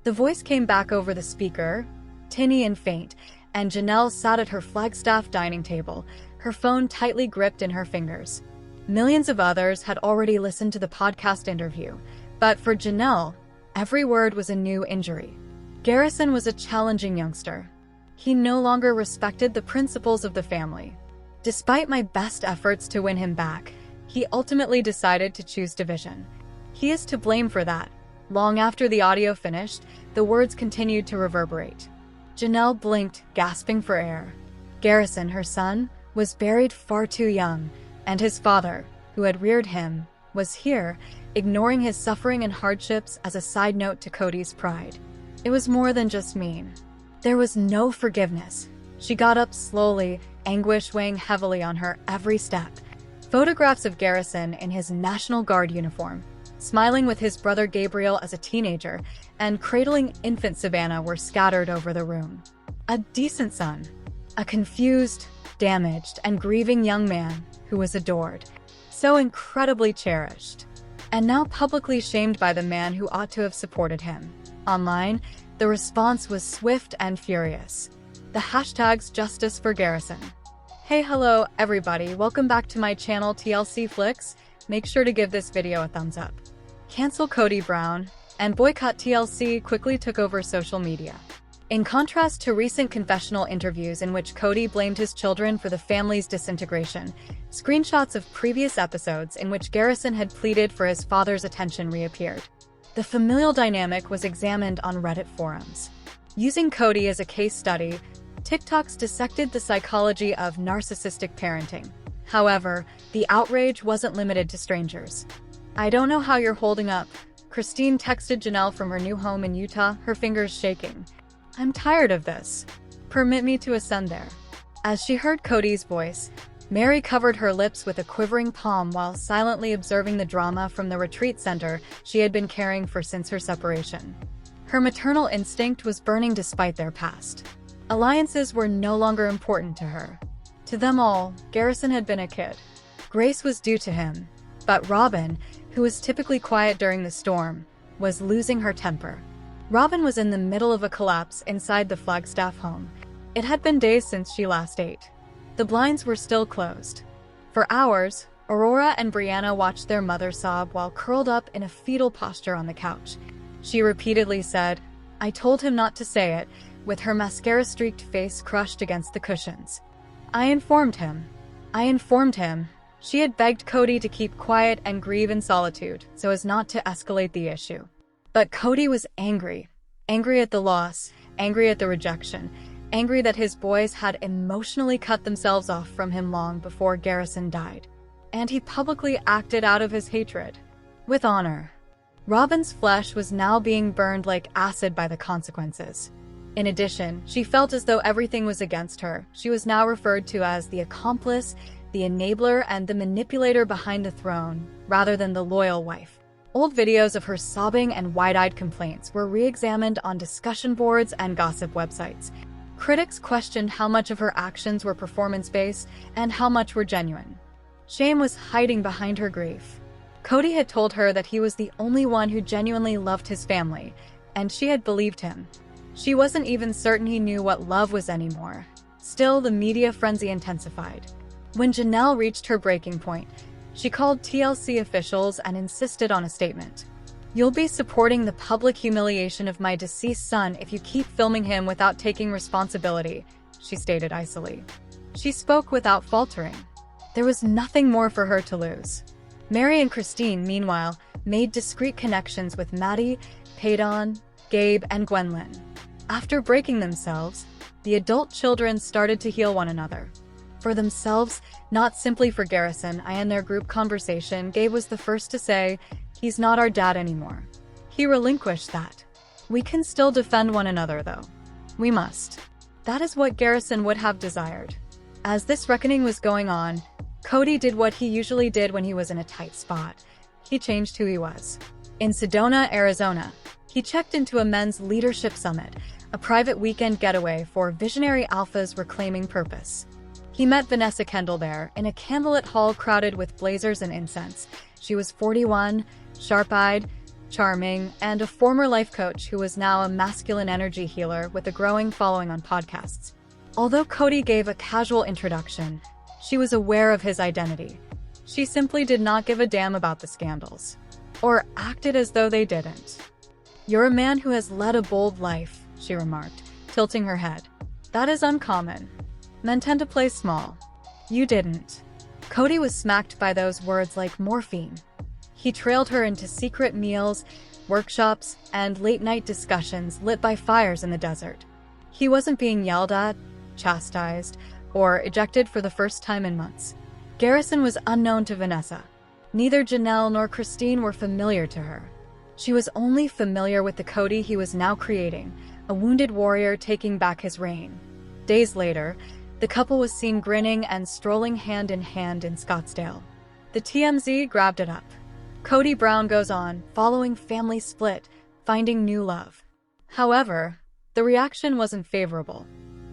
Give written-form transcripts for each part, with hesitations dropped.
The voice came back over the speaker, tinny and faint, and Janelle sat at her Flagstaff dining table, her phone tightly gripped in her fingers. Millions of others had already listened to the podcast interview, but for Janelle, every word was a new injury. Garrison was a challenging youngster. He no longer respected the principles of the family. Despite my best efforts to win him back, he ultimately decided to choose division. He is to blame for that. Long after the audio finished, the words continued to reverberate. Janelle blinked, gasping for air. Garrison, her son, was buried far too young, and his father, who had reared him, was here, ignoring his suffering and hardships as a side note to Kody's pride. It was more than just mean. There was no forgiveness. She got up slowly, anguish weighing heavily on her every step. Photographs of Garrison in his National Guard uniform, smiling with his brother Gabriel as a teenager, and cradling infant Savannah were scattered over the room. A decent son. A confused, damaged, and grieving young man who was adored. So incredibly cherished. And now publicly shamed by the man who ought to have supported him. Online, the response was swift and furious. The hashtags Justice for Garrison. Hey, hello, everybody. Welcome back to my channel TLC Flicks. Make sure to give this video a thumbs up. Cancel Kody Brown and boycott TLC quickly took over social media. In contrast to recent confessional interviews in which Kody blamed his children for the family's disintegration, screenshots of previous episodes in which Garrison had pleaded for his father's attention reappeared. The familial dynamic was examined on Reddit forums. Using Kody as a case study, TikToks dissected the psychology of narcissistic parenting. However, the outrage wasn't limited to strangers. I don't know how you're holding up. Christine texted Janelle from her new home in Utah, her fingers shaking. I'm tired of this. Permit me to ascend there. As she heard Kody's voice, Mary covered her lips with a quivering palm while silently observing the drama from the retreat center she had been carrying for since her separation. Her maternal instinct was burning despite their past. Alliances were no longer important to her. To them all, Garrison had been a kid. Grace was due to him, but Robyn, who was typically quiet during the storm, was losing her temper. Robyn was in the middle of a collapse inside the Flagstaff home. It had been days since she last ate. The blinds were still closed. For hours, Aurora and Brianna watched their mother sob while curled up in a fetal posture on the couch. She repeatedly said, "I told him not to say it," with her mascara-streaked face crushed against the cushions. I informed him. She had begged Kody to keep quiet and grieve in solitude so as not to escalate the issue. But Kody was angry. Angry at the loss, angry at the rejection, angry that his boys had emotionally cut themselves off from him long before Garrison died. And he publicly acted out of his hatred. With honor. Robyn's flesh was now being burned like acid by the consequences. In addition, she felt as though everything was against her. She was now referred to as the accomplice, the enabler, and the manipulator behind the throne, rather than the loyal wife. Old videos of her sobbing and wide-eyed complaints were re-examined on discussion boards and gossip websites. Critics questioned how much of her actions were performance-based and how much were genuine. Shame was hiding behind her grief. Kody had told her that he was the only one who genuinely loved his family, and she had believed him. She wasn't even certain he knew what love was anymore. Still, the media frenzy intensified. When Janelle reached her breaking point, she called TLC officials and insisted on a statement. "You'll be supporting the public humiliation of my deceased son if you keep filming him without taking responsibility," she stated icily. She spoke without faltering. There was nothing more for her to lose. Mary and Christine, meanwhile, made discreet connections with Maddie, Paydon, Gabe, and Gwendolyn. After breaking themselves, the adult children started to heal one another. For themselves, not simply for Garrison. In their group conversation, Gabe was the first to say, "He's not our dad anymore." He relinquished that. "We can still defend one another, though. We must." That is what Garrison would have desired. As this reckoning was going on, Kody did what he usually did when he was in a tight spot. He changed who he was. In Sedona, Arizona, he checked into a men's leadership summit, a private weekend getaway for visionary alphas reclaiming purpose. He met Vanessa Kendall there, in a candlelit hall crowded with blazers and incense. She was 41, sharp-eyed, charming, and a former life coach who was now a masculine energy healer with a growing following on podcasts. Although Kody gave a casual introduction, she was aware of his identity. She simply did not give a damn about the scandals, or acted as though they didn't. "You're a man who has led a bold life," she remarked, tilting her head. "That is uncommon. Men tend to play small. You didn't." Kody was smacked by those words like morphine. He trailed her into secret meals, workshops, and late-night discussions lit by fires in the desert. He wasn't being yelled at, chastised, or ejected for the first time in months. Garrison was unknown to Vanessa. Neither Janelle nor Christine were familiar to her. She was only familiar with the Kody he was now creating, a wounded warrior taking back his reign. Days later, the couple was seen grinning and strolling hand in hand in Scottsdale. The TMZ grabbed it up. Kody Brown goes on, following family split, finding new love. However, the reaction wasn't favorable.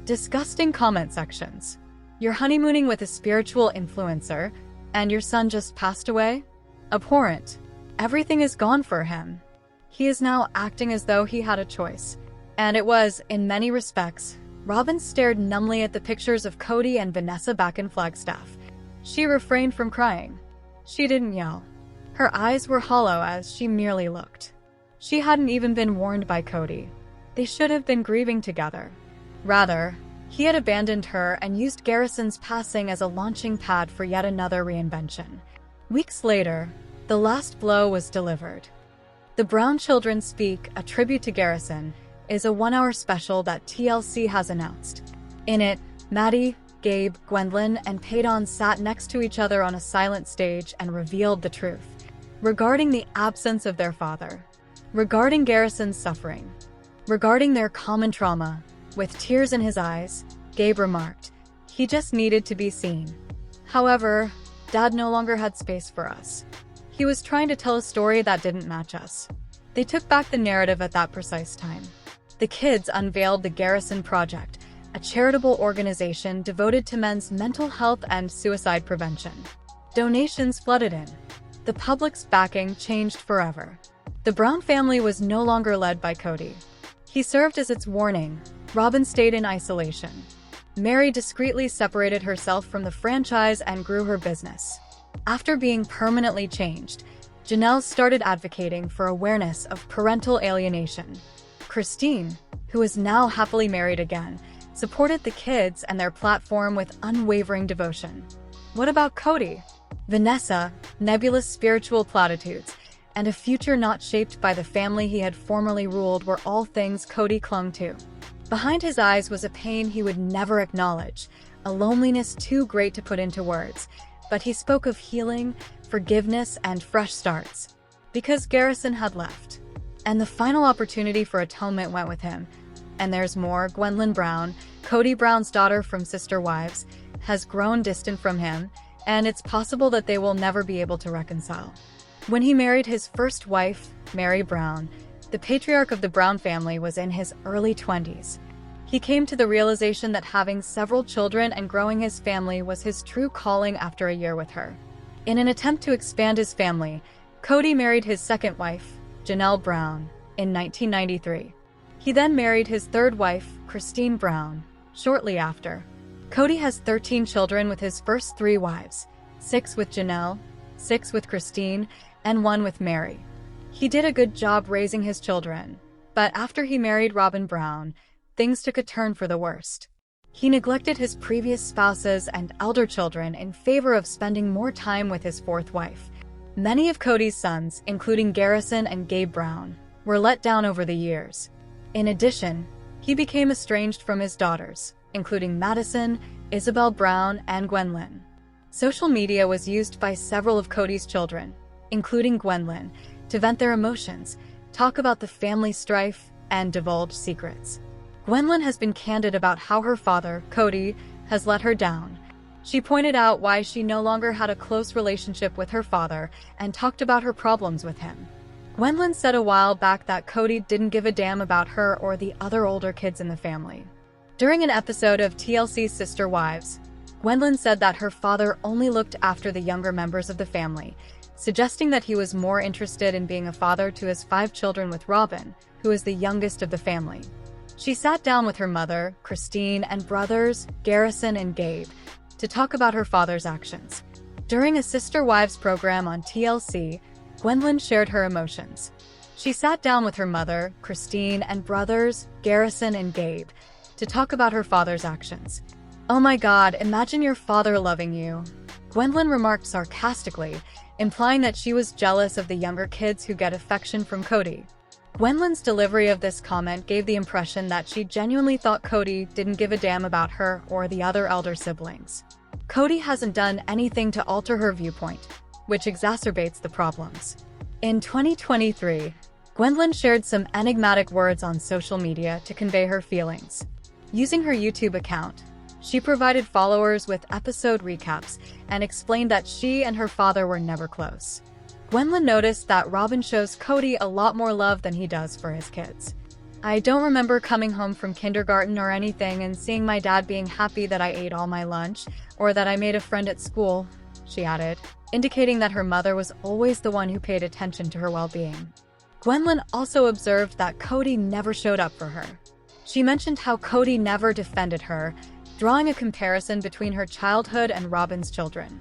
Disgusting comment sections. "You're honeymooning with a spiritual influencer, and your son just passed away?" Abhorrent. Everything is gone for him. He is now acting as though he had a choice. And it was, in many respects. Robyn stared numbly at the pictures of Kody and Vanessa back in Flagstaff. She refrained from crying. She didn't yell. Her eyes were hollow as she merely looked. She hadn't even been warned by Kody. They should have been grieving together. Rather, he had abandoned her and used Garrison's passing as a launching pad for yet another reinvention. Weeks later, the last blow was delivered. The Brown Children Speak, a tribute to Garrison, is a one-hour special that TLC has announced. In it, Maddie, Gabe, Gwendolyn, and Paydon sat next to each other on a silent stage and revealed the truth. Regarding the absence of their father. Regarding Garrison's suffering. Regarding their common trauma. With tears in his eyes, Gabe remarked, "He just needed to be seen. However, Dad no longer had space for us. He was trying to tell a story that didn't match us." They took back the narrative at that precise time. The kids unveiled the Garrison Project, a charitable organization devoted to men's mental health and suicide prevention. Donations flooded in. The public's backing changed forever. The Brown family was no longer led by Kody. He served as its warning. Robyn stayed in isolation. Mary discreetly separated herself from the franchise and grew her business. After being permanently changed, Janelle started advocating for awareness of parental alienation. Christine, who is now happily married again, supported the kids and their platform with unwavering devotion. What about Kody? Vanessa, nebulous spiritual platitudes, and a future not shaped by the family he had formerly ruled were all things Kody clung to. Behind his eyes was a pain he would never acknowledge, a loneliness too great to put into words, but he spoke of healing, forgiveness, and fresh starts. Because Garrison had left. And the final opportunity for atonement went with him. And there's more. Gwendolyn Brown, Kody Brown's daughter from Sister Wives, has grown distant from him, and it's possible that they will never be able to reconcile. When he married his first wife, Mary Brown, the patriarch of the Brown family was in his early 20s. He came to the realization that having several children and growing his family was his true calling after a year with her. In an attempt to expand his family, Kody married his second wife, Janelle Brown, in 1993. He then married his third wife, Christine Brown, shortly after. Kody has 13 children with his first 3 wives, 6 with Janelle, 6 with Christine, and 1 with Mary. He did a good job raising his children, but after he married Robyn Brown, things took a turn for the worst. He neglected his previous spouses and elder children in favor of spending more time with his fourth wife. Many of Kody's sons, including Garrison and Gabe Brown, were let down over the years. In addition, he became estranged from his daughters, including Madison, Isabel Brown, and Gwendolyn. Social media was used by several of Kody's children, including Gwendolyn, to vent their emotions, talk about the family strife, and divulge secrets. Gwendolyn has been candid about how her father, Kody, has let her down. She pointed out why she no longer had a close relationship with her father and talked about her problems with him. Gwendolyn said a while back that Kody didn't give a damn about her or the other older kids in the family. During an episode of TLC's Sister Wives, Gwendolyn said that her father only looked after the younger members of the family, suggesting that he was more interested in being a father to his 5 children with Robyn, who is the youngest of the family. She sat down with her mother, Christine, and brothers, Garrison and Gabe, to talk about her father's actions. During a Sister Wives program on TLC, Gwendolyn shared her emotions. She sat down with her mother, Christine, and brothers, Garrison and Gabe, to talk about her father's actions. "Oh my God, imagine your father loving you," Gwendolyn remarked sarcastically, implying that she was jealous of the younger kids who get affection from Kody. Gwendolyn's delivery of this comment gave the impression that she genuinely thought Kody didn't give a damn about her or the other elder siblings. Kody hasn't done anything to alter her viewpoint, which exacerbates the problems. In 2023, Gwendolyn shared some enigmatic words on social media to convey her feelings. Using her YouTube account, she provided followers with episode recaps and explained that she and her father were never close. Gwendolyn noticed that Robyn shows Kody a lot more love than he does for his kids. "I don't remember coming home from kindergarten or anything and seeing my dad being happy that I ate all my lunch or that I made a friend at school," she added, indicating that her mother was always the one who paid attention to her well-being. Gwendolyn also observed that Kody never showed up for her. She mentioned how Kody never defended her, drawing a comparison between her childhood and Robyn's children.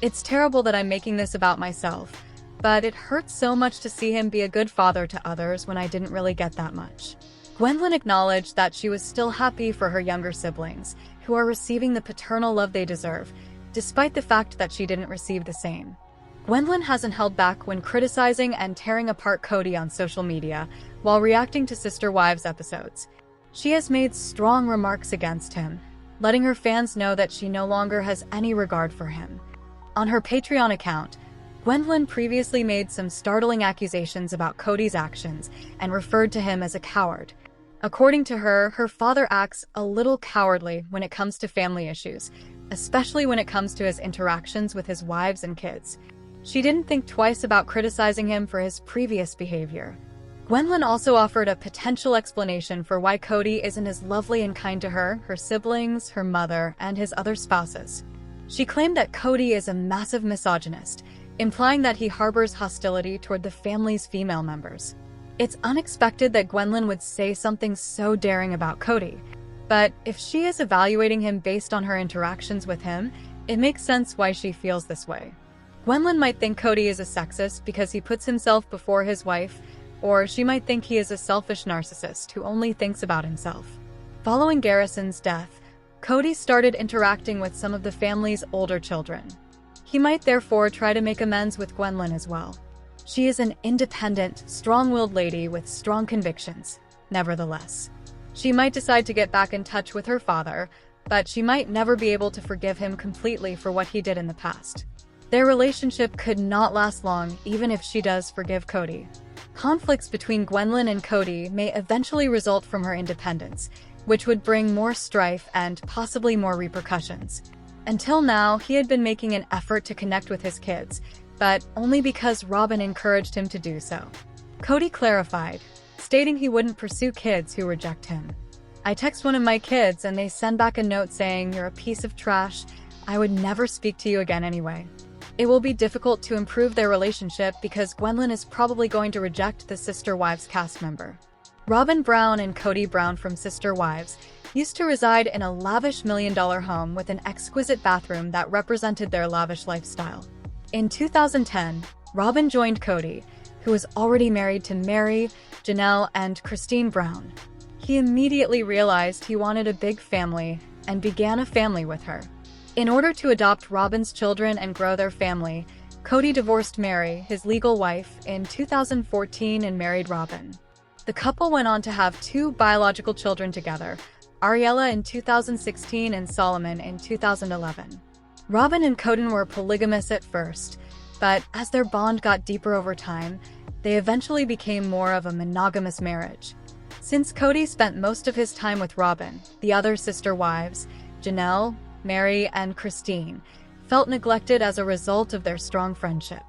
"It's terrible that I'm making this about myself, but it hurts so much to see him be a good father to others when I didn't really get that much." Gwendolyn acknowledged that she was still happy for her younger siblings, who are receiving the paternal love they deserve, despite the fact that she didn't receive the same. Gwendolyn hasn't held back when criticizing and tearing apart Kody on social media while reacting to Sister Wives episodes. She has made strong remarks against him, letting her fans know that she no longer has any regard for him. On her Patreon account, Gwendolyn previously made some startling accusations about Kody's actions and referred to him as a coward. According to her, her father acts a little cowardly when it comes to family issues, especially when it comes to his interactions with his wives and kids. She didn't think twice about criticizing him for his previous behavior. Gwendolyn also offered a potential explanation for why Kody isn't as lovely and kind to her, her siblings, her mother, and his other spouses. She claimed that Kody is a massive misogynist, implying that he harbors hostility toward the family's female members. It's unexpected that Gwendolyn would say something so daring about Kody, but if she is evaluating him based on her interactions with him, it makes sense why she feels this way. Gwendolyn might think Kody is a sexist because he puts himself before his wife, or she might think he is a selfish narcissist who only thinks about himself. Following Garrison's death, Kody started interacting with some of the family's older children. He might therefore try to make amends with Gwendolyn as well. She is an independent, strong-willed lady with strong convictions, nevertheless. She might decide to get back in touch with her father, but she might never be able to forgive him completely for what he did in the past. Their relationship could not last long, even if she does forgive Kody. Conflicts between Gwendolyn and Kody may eventually result from her independence, which would bring more strife and possibly more repercussions. Until now, he had been making an effort to connect with his kids, but only because Robyn encouraged him to do so. Kody clarified, stating he wouldn't pursue kids who reject him. "I text one of my kids and they send back a note saying, 'You're a piece of trash. I would never speak to you again anyway.'" It will be difficult to improve their relationship because Gwendolyn is probably going to reject the Sister Wives cast member. Robyn Brown and Kody Brown from Sister Wives used to reside in a lavish million-dollar home with an exquisite bathroom that represented their lavish lifestyle. In 2010, Robyn joined Kody, who was already married to Mary, Janelle, and Christine Brown. He immediately realized he wanted a big family and began a family with her. In order to adopt Robyn's children and grow their family, Kody divorced Mary, his legal wife, in 2014 and married Robyn. The couple went on to have 2 biological children together, Ariella in 2016 and Solomon in 2011. Robyn and Kody were polygamous at first, but as their bond got deeper over time, they eventually became more of a monogamous marriage. Since Kody spent most of his time with Robyn, the other sister wives, Janelle, Mary, and Christine, felt neglected as a result of their strong friendship.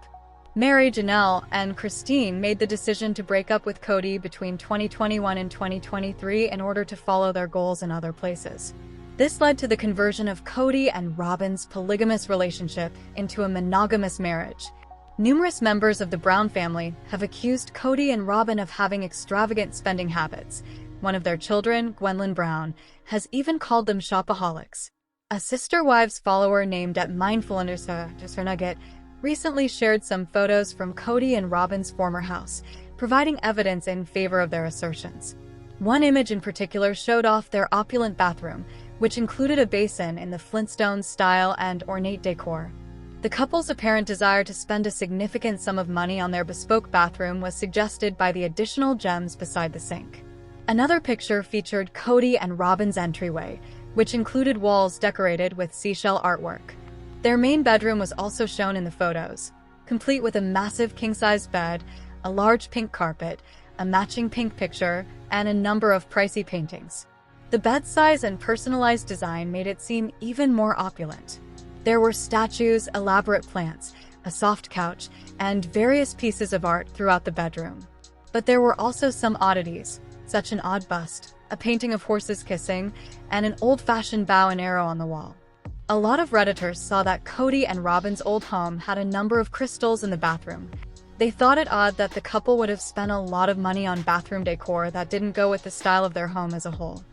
Mary, Janelle, and Christine made the decision to break up with Kody between 2021 and 2023 in order to follow their goals in other places. This led to the conversion of Kody and Robyn's polygamous relationship into a monogamous marriage. Numerous members of the Brown family have accused Kody and Robyn of having extravagant spending habits. One of their children, Gwendolyn Brown, has even called them shopaholics. A Sister Wives follower named @mindfulnugget recently shared some photos from Kody and Robyn's former house, providing evidence in favor of their assertions. One image in particular showed off their opulent bathroom, which included a basin in the Flintstones style and ornate decor. The couple's apparent desire to spend a significant sum of money on their bespoke bathroom was suggested by the additional gems beside the sink. Another picture featured Kody and Robyn's entryway, which included walls decorated with seashell artwork. Their main bedroom was also shown in the photos, complete with a massive king-size bed, a large pink carpet, a matching pink picture, and a number of pricey paintings. The bed size and personalized design made it seem even more opulent. There were statues, elaborate plants, a soft couch, and various pieces of art throughout the bedroom. But there were also some oddities, such an odd bust, a painting of horses kissing, and an old-fashioned bow and arrow on the wall. A lot of Redditors saw that Kody and Robyn's old home had a number of crystals in the bathroom. They thought it odd that the couple would have spent a lot of money on bathroom decor that didn't go with the style of their home as a whole.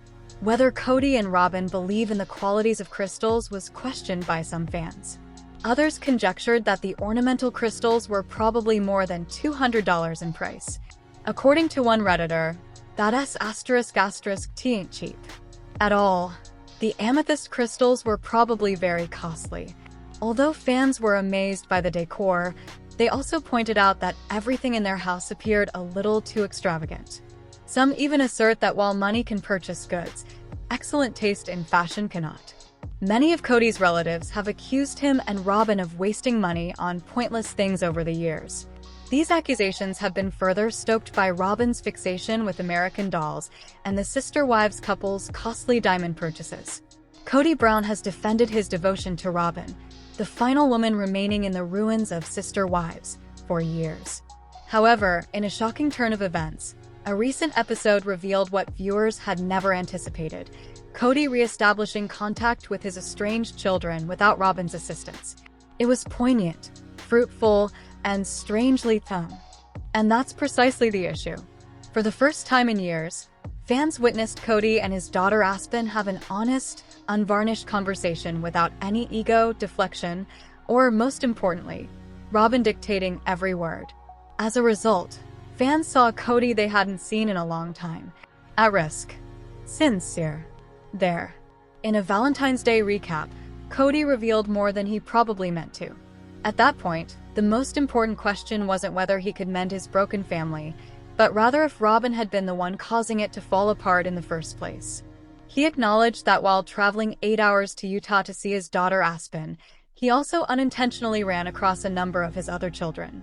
Whether Kody and Robyn believe in the qualities of crystals was questioned by some fans. Others conjectured that the ornamental crystals were probably more than $200 in price. According to one Redditor, that ain't cheap at all. The amethyst crystals were probably very costly. Although fans were amazed by the decor, they also pointed out that everything in their house appeared a little too extravagant. Some even assert that while money can purchase goods, excellent taste in fashion cannot. Many of Kody's relatives have accused him and Robyn of wasting money on pointless things over the years. These accusations have been further stoked by Robyn's fixation with American dolls and the Sister Wives couple's costly diamond purchases. Kody Brown has defended his devotion to Robyn, the final woman remaining in the ruins of Sister Wives, for years. However, in a shocking turn of events, a recent episode revealed what viewers had never anticipated: Kody re-establishing contact with his estranged children without Robyn's assistance. It was poignant, fruitful, and strangely thumb. And that's precisely the issue. For the first time in years, fans witnessed Kody and his daughter Aspen have an honest, unvarnished conversation without any ego, deflection, or, most importantly, Robyn dictating every word. As a result, fans saw a Kody they hadn't seen in a long time. At risk. Sincere. There. In a Valentine's Day recap, Kody revealed more than he probably meant to. At that point, the most important question wasn't whether he could mend his broken family, but rather if Robyn had been the one causing it to fall apart in the first place. He acknowledged that while traveling 8 hours to Utah to see his daughter Aspen, he also unintentionally ran across a number of his other children.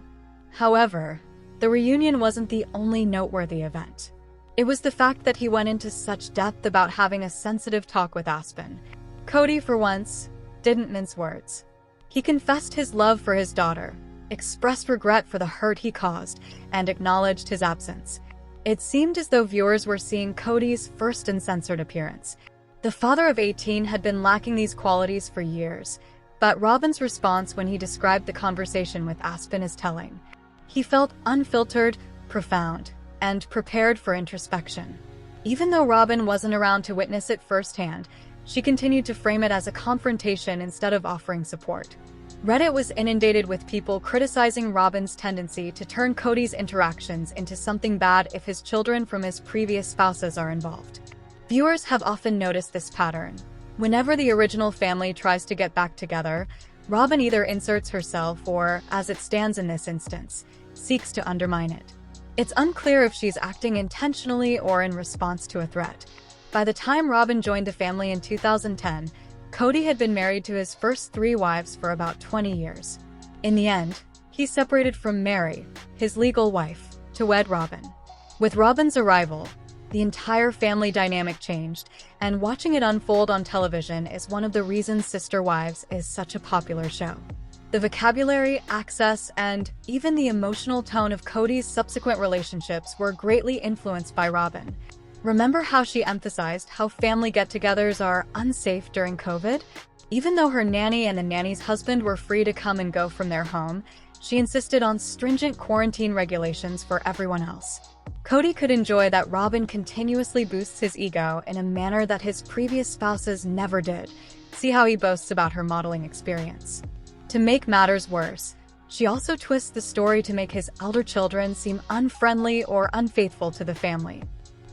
However, the reunion wasn't the only noteworthy event. It was the fact that he went into such depth about having a sensitive talk with Aspen. Kody, for once, didn't mince words. He confessed his love for his daughter, expressed regret for the hurt he caused, and acknowledged his absence. It seemed as though viewers were seeing Kody's first uncensored appearance. The father of 18 had been lacking these qualities for years, but Robyn's response when he described the conversation with Aspen is telling. He felt unfiltered, profound, and prepared for introspection. Even though Robyn wasn't around to witness it firsthand, she continued to frame it as a confrontation instead of offering support. Reddit was inundated with people criticizing Robyn's tendency to turn Kody's interactions into something bad if his children from his previous spouses are involved. Viewers have often noticed this pattern. Whenever the original family tries to get back together, Robyn either inserts herself or, as it stands in this instance, seeks to undermine it. It's unclear if she's acting intentionally or in response to a threat. By the time Robyn joined the family in 2010, Kody had been married to his first 3 wives for about 20 years. In the end, he separated from Mary, his legal wife, to wed Robyn. With Robyn's arrival, the entire family dynamic changed, and watching it unfold on television is one of the reasons Sister Wives is such a popular show. The vocabulary, access, and even the emotional tone of Kody's subsequent relationships were greatly influenced by Robyn. Remember how she emphasized how family get-togethers are unsafe during COVID? Even though her nanny and the nanny's husband were free to come and go from their home, She insisted on stringent quarantine regulations for everyone else. Kody could enjoy that Robyn continuously boosts his ego in a manner that his previous spouses never did. See how he boasts about her modeling experience. To make matters worse, she also twists the story to make his elder children seem unfriendly or unfaithful to the family.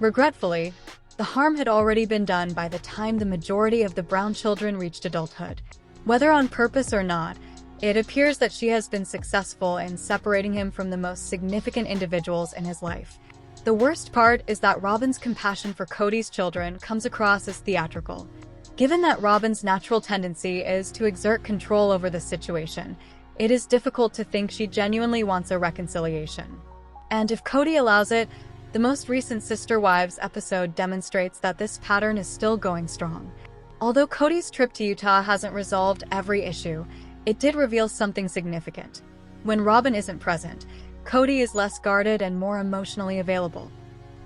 Regretfully, the harm had already been done by the time the majority of the Brown children reached adulthood. Whether on purpose or not, it appears that she has been successful in separating him from the most significant individuals in his life. The worst part is that Robyn's compassion for Kody's children comes across as theatrical. Given that Robyn's natural tendency is to exert control over the situation, it is difficult to think she genuinely wants a reconciliation. And if Kody allows it, the most recent Sister Wives episode demonstrates that this pattern is still going strong. Although Kody's trip to Utah hasn't resolved every issue, it did reveal something significant. When Robyn isn't present, Kody is less guarded and more emotionally available.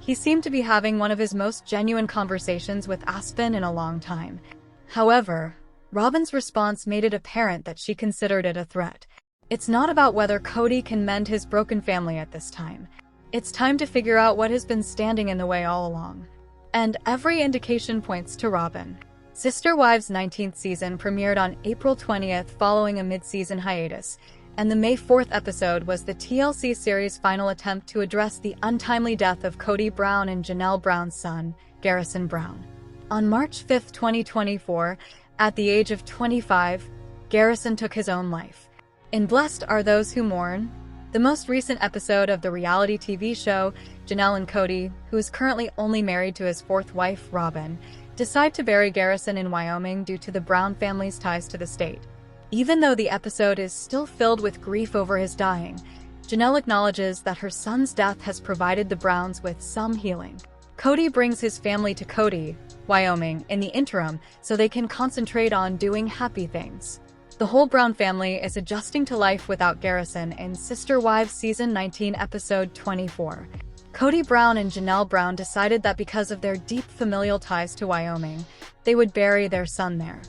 He seemed to be having one of his most genuine conversations with Aspen in a long time. However, Robyn's response made it apparent that she considered it a threat. It's not about whether Kody can mend his broken family at this time. It's time to figure out what has been standing in the way all along. And every indication points to Robyn. Sister Wives' 19th season premiered on April 20th following a mid-season hiatus, and the May 4th episode was the TLC series' final attempt to address the untimely death of Kody Brown and Janelle Brown's son, Garrison Brown. On March 5, 2024, at the age of 25, Garrison took his own life. In Blessed Are Those Who Mourn, the most recent episode of the reality TV show, Janelle and Kody, who is currently only married to his fourth wife, Robyn, decide to bury Garrison in Wyoming due to the Brown family's ties to the state. Even though the episode is still filled with grief over his dying, Janelle acknowledges that her son's death has provided the Browns with some healing. Kody brings his family to Kody, Wyoming, in the interim so they can concentrate on doing happy things. The whole Brown family is adjusting to life without Garrison in Sister Wives Season 19, Episode 24. Kody Brown and Janelle Brown decided that because of their deep familial ties to Wyoming, they would bury their son there.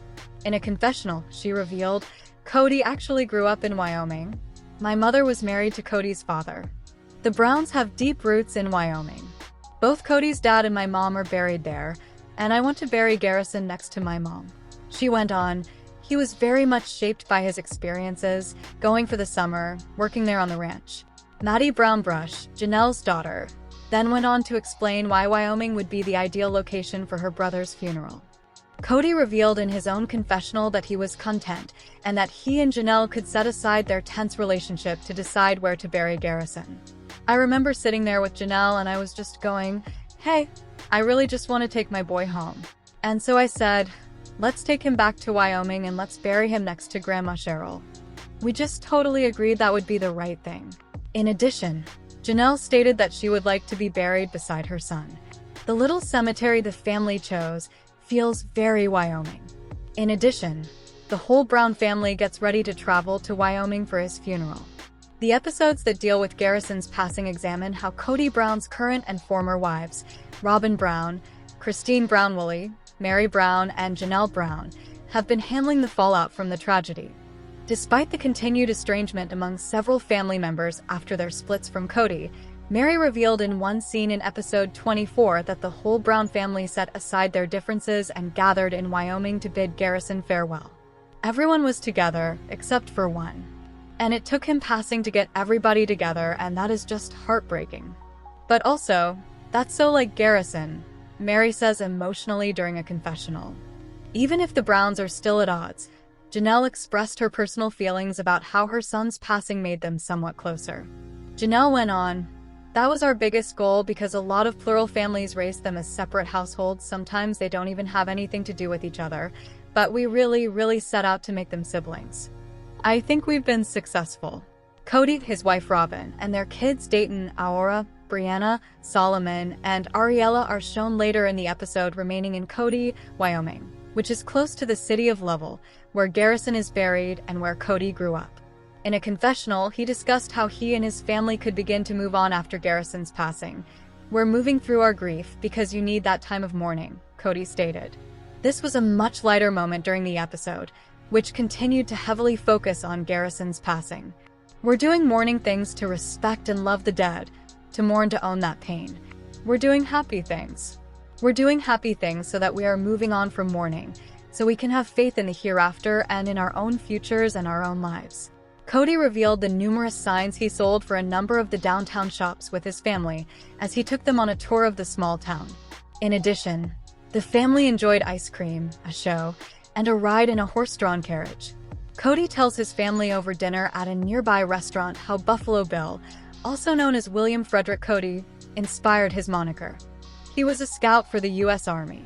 In a confessional, she revealed, "Kody actually grew up in Wyoming. My mother was married to Kody's father. The Browns have deep roots in Wyoming. Both Kody's dad and my mom are buried there, and I want to bury Garrison next to my mom." She went on, "He was very much shaped by his experiences, going for the summer, working there on the ranch." Maddie Brownbrush, Janelle's daughter, then went on to explain why Wyoming would be the ideal location for her brother's funeral. Kody revealed in his own confessional that he was content and that he and Janelle could set aside their tense relationship to decide where to bury Garrison. "I remember sitting there with Janelle and I was just going, hey, I really just want to take my boy home. And so I said, let's take him back to Wyoming and let's bury him next to Grandma Cheryl. We just totally agreed that would be the right thing." In addition, Janelle stated that she would like to be buried beside her son. The little cemetery the family chose feels very Wyoming. In addition, the whole Brown family gets ready to travel to Wyoming for his funeral. The episodes that deal with Garrison's passing examine how Kody Brown's current and former wives, Robyn Brown, Christine Brownwoolley, Mary Brown, and Janelle Brown, have been handling the fallout from the tragedy. Despite the continued estrangement among several family members after their splits from Kody, Mary revealed in one scene in episode 24 that the whole Brown family set aside their differences and gathered in Wyoming to bid Garrison farewell. Everyone was together, except for one. And it took him passing to get everybody together, and that is just heartbreaking. But also, that's so like Garrison, Mary says emotionally during a confessional. Even if the Browns are still at odds, Janelle expressed her personal feelings about how her son's passing made them somewhat closer. Janelle went on, "That was our biggest goal because a lot of plural families raise them as separate households. Sometimes they don't even have anything to do with each other, but we really set out to make them siblings. I think we've been successful." Kody, his wife Robyn, and their kids Dayton, Aurora, Brianna, Solomon, and Ariella are shown later in the episode remaining in Kody, Wyoming, which is close to the city of Lovell, where Garrison is buried and where Kody grew up. In a confessional, he discussed how he and his family could begin to move on after Garrison's passing. "We're moving through our grief because you need that time of mourning," Kody stated. This was a much lighter moment during the episode, which continued to heavily focus on Garrison's passing. We're doing mourning things to respect and love the dead, to mourn to own that pain. We're doing happy things. We're doing happy things so that we are moving on from mourning, so we can have faith in the hereafter and in our own futures and our own lives. Kody revealed the numerous signs he sold for a number of the downtown shops with his family as he took them on a tour of the small town. In addition, the family enjoyed ice cream, a show, and a ride in a horse-drawn carriage. Kody tells his family over dinner at a nearby restaurant how Buffalo Bill, also known as William Frederick Kody, inspired his moniker. He was a scout for the U.S. Army,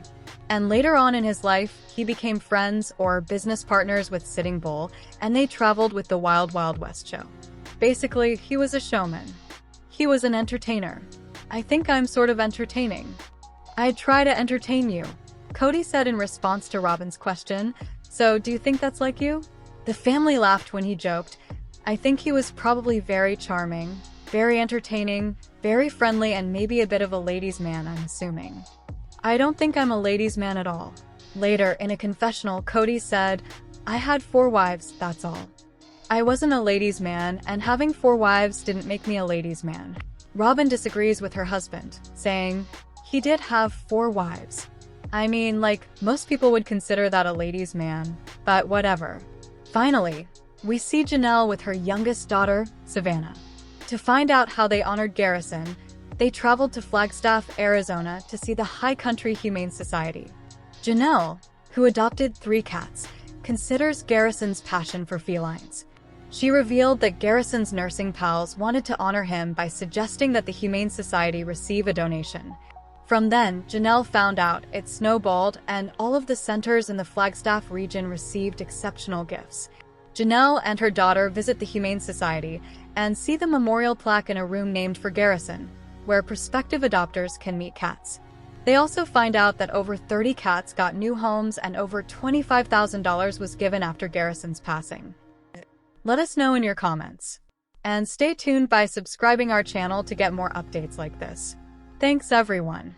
and later on in his life, he became friends or business partners with Sitting Bull, and they traveled with the Wild Wild West show. Basically, he was a showman. He was an entertainer. I think I'm sort of entertaining. I'd try to entertain you, Kody said in response to Robyn's question. So, do you think that's like you? The family laughed when he joked. I think he was probably very charming, very entertaining, very friendly, and maybe a bit of a ladies' man, I'm assuming. I don't think I'm a ladies' man at all. Later, in a confessional, Kody said, I had 4 wives, that's all. I wasn't a ladies' man, and having 4 wives didn't make me a ladies' man. Robyn disagrees with her husband, saying, he did have 4 wives. I mean, like, most people would consider that a ladies' man, but whatever. Finally, we see Janelle with her youngest daughter, Savannah. To find out how they honored Garrison, they traveled to Flagstaff, Arizona to see the High Country Humane Society. Janelle, who adopted 3 cats, considers Garrison's passion for felines. She revealed that Garrison's nursing pals wanted to honor him by suggesting that the Humane Society receive a donation. From then, Janelle found out it snowballed, and all of the centers in the Flagstaff region received exceptional gifts. Janelle and her daughter visit the Humane Society and see the memorial plaque in a room named for Garrison, where prospective adopters can meet cats. They also find out that over 30 cats got new homes and over $25,000 was given after Garrison's passing. Let us know in your comments. And stay tuned by subscribing our channel to get more updates like this. Thanks everyone.